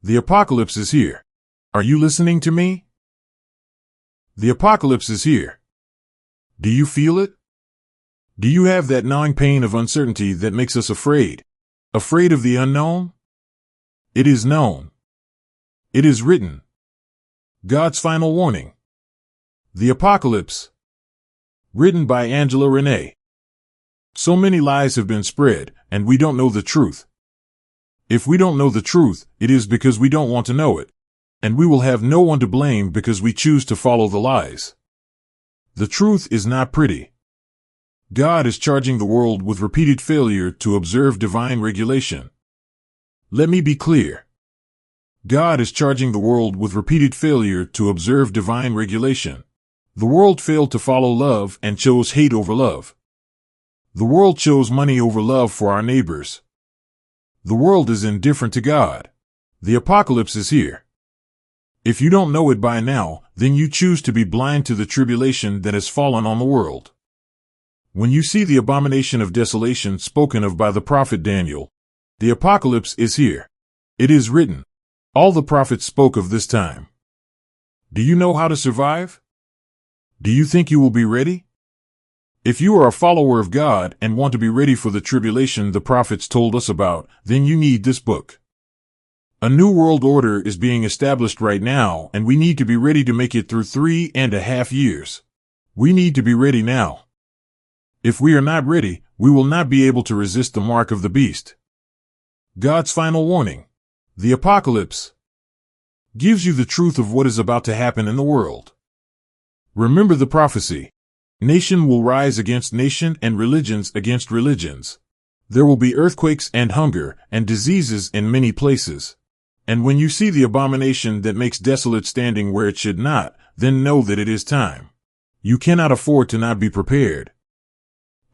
The apocalypse is here. Are you listening to me? The apocalypse is here. Do you feel it? Do you have that gnawing pain of uncertainty that makes us afraid? Afraid of the unknown? It is known. It is written. God's final warning. The apocalypse. Written by Renee. So many lies have been spread, and we don't know the truth. If we don't know the truth, it is because we don't want to know it. And we will have no one to blame because we choose to follow the lies. The truth is not pretty. God is charging the world with repeated failure to observe divine regulation. Let me be clear. God is charging the world with repeated failure to observe divine regulation. The world failed to follow love and chose hate over love. The world chose money over love for our neighbors. The world is indifferent to God. The apocalypse is here. If you don't know it by now, then you choose to be blind to the tribulation that has fallen on the world. When you see the abomination of desolation spoken of by the prophet Daniel, the apocalypse is here. It is written. All the prophets spoke of this time. Do you know how to survive? Do you think you will be ready? If you are a follower of God and want to be ready for the tribulation the prophets told us about, then you need this book. A new world order is being established right now, and we need to be ready to make it through 3.5 years. We need to be ready now. If we are not ready, we will not be able to resist the mark of the beast. God's final warning. The apocalypse gives you the truth of what is about to happen in the world. Remember the prophecy. Nation will rise against nation and religions against religions. There will be earthquakes and hunger and diseases in many places. And when you see the abomination that makes desolate standing where it should not, then know that it is time. You cannot afford to not be prepared.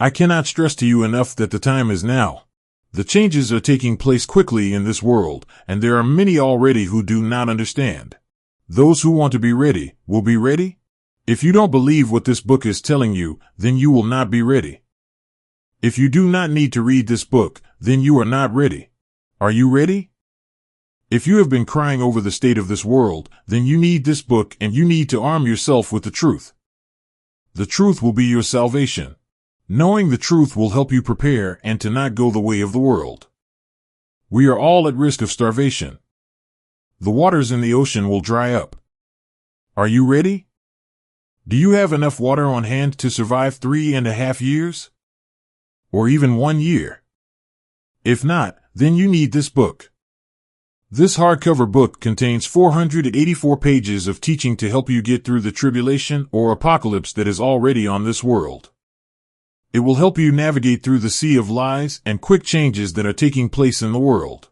I cannot stress to you enough that the time is now. The changes are taking place quickly in this world, and there are many already who do not understand. Those who want to be ready will be ready. If you don't believe what this book is telling you, then you will not be ready. If you do not need to read this book, then you are not ready. Are you ready? If you have been crying over the state of this world, then you need this book and you need to arm yourself with the truth. The truth will be your salvation. Knowing the truth will help you prepare and to not go the way of the world. We are all at risk of starvation. The waters in the ocean will dry up. Are you ready? Do you have enough water on hand to survive 3.5 years? Or even 1 year? If not, then you need this book. This hardcover book contains 484 pages of teaching to help you get through the tribulation or apocalypse that is already on this world. It will help you navigate through the sea of lies and quick changes that are taking place in the world.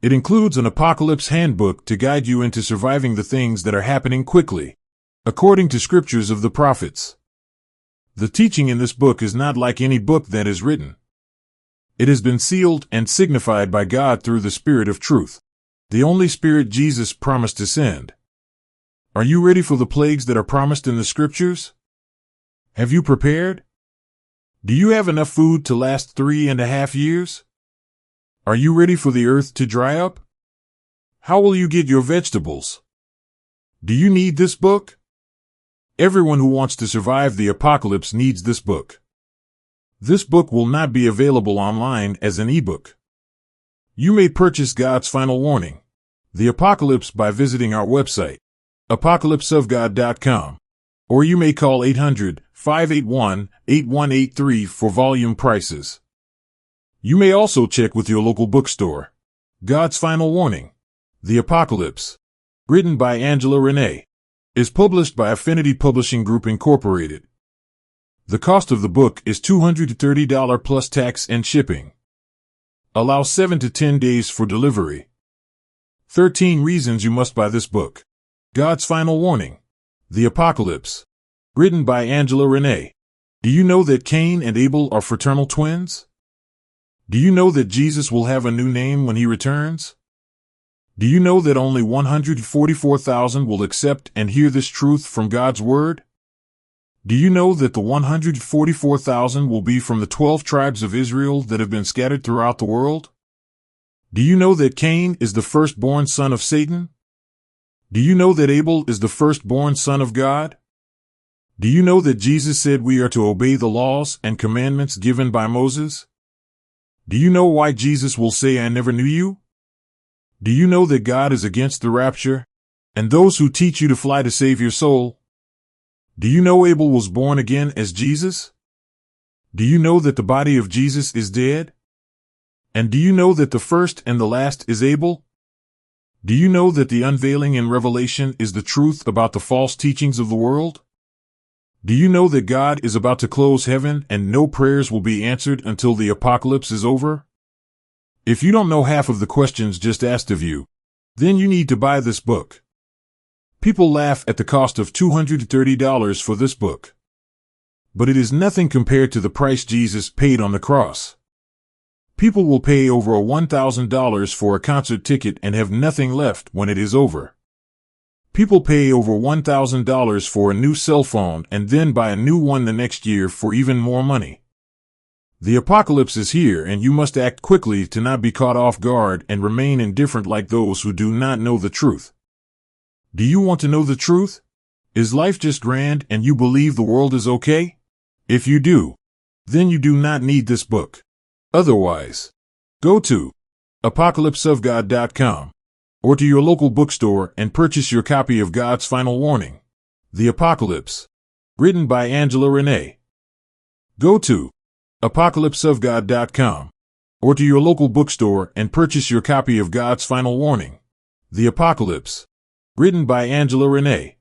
It includes an apocalypse handbook to guide you into surviving the things that are happening quickly, according to scriptures of the prophets. The teaching in this book is not like any book that is written. It has been sealed and signified by God through the Spirit of truth, the only Spirit Jesus promised to send. Are you ready for the plagues that are promised in the scriptures? Have you prepared? Do you have enough food to last 3.5 years? Are you ready for the earth to dry up? How will you get your vegetables? Do you need this book? Everyone who wants to survive the apocalypse needs this book. This book will not be available online as an ebook. You may purchase God's final warning, The Apocalypse, by visiting our website, apocalypseofgod.com, or you may call 800-581-8183 for volume prices. You may also check with your local bookstore. God's Final Warning, The Apocalypse, written by Renee, is published by Affinity Publishing Group Incorporated. The cost of the book is $230 plus tax and shipping. Allow 7 to 10 days for delivery. 13 reasons you must buy this book. God's Final Warning, The Apocalypse, written by Renee. Do you know that Cain and Abel are fraternal twins? Do you know that Jesus will have a new name when he returns? Do you know that only 144,000 will accept and hear this truth from God's Word? Do you know that the 144,000 will be from the 12 tribes of Israel that have been scattered throughout the world? Do you know that Cain is the firstborn son of Satan? Do you know that Abel is the firstborn son of God? Do you know that Jesus said we are to obey the laws and commandments given by Moses? Do you know why Jesus will say, "I never knew you"? Do you know that God is against the rapture and those who teach you to fly to save your soul? Do you know Abel was born again as Jesus? Do you know that the body of Jesus is dead? And do you know that the first and the last is Abel? Do you know that the unveiling in Revelation is the truth about the false teachings of the world? Do you know that God is about to close heaven and no prayers will be answered until the apocalypse is over? If you don't know half of the questions just asked of you, then you need to buy this book. People laugh at the cost of $230 for this book. But it is nothing compared to the price Jesus paid on the cross. People will pay over $1,000 for a concert ticket and have nothing left when it is over. People pay over $1,000 for a new cell phone and then buy a new one the next year for even more money. The apocalypse is here and you must act quickly to not be caught off guard and remain indifferent like those who do not know the truth. Do you want to know the truth? Is life just grand and you believe the world is okay? If you do, then you do not need this book. Otherwise, go to apocalypseofgod.com or to your local bookstore and purchase your copy of God's Final Warning, The Apocalypse, written by Angela Renee. Go to apocalypseofgod.com or to your local bookstore and purchase your copy of God's Final Warning, The Apocalypse, written by Angela Renee.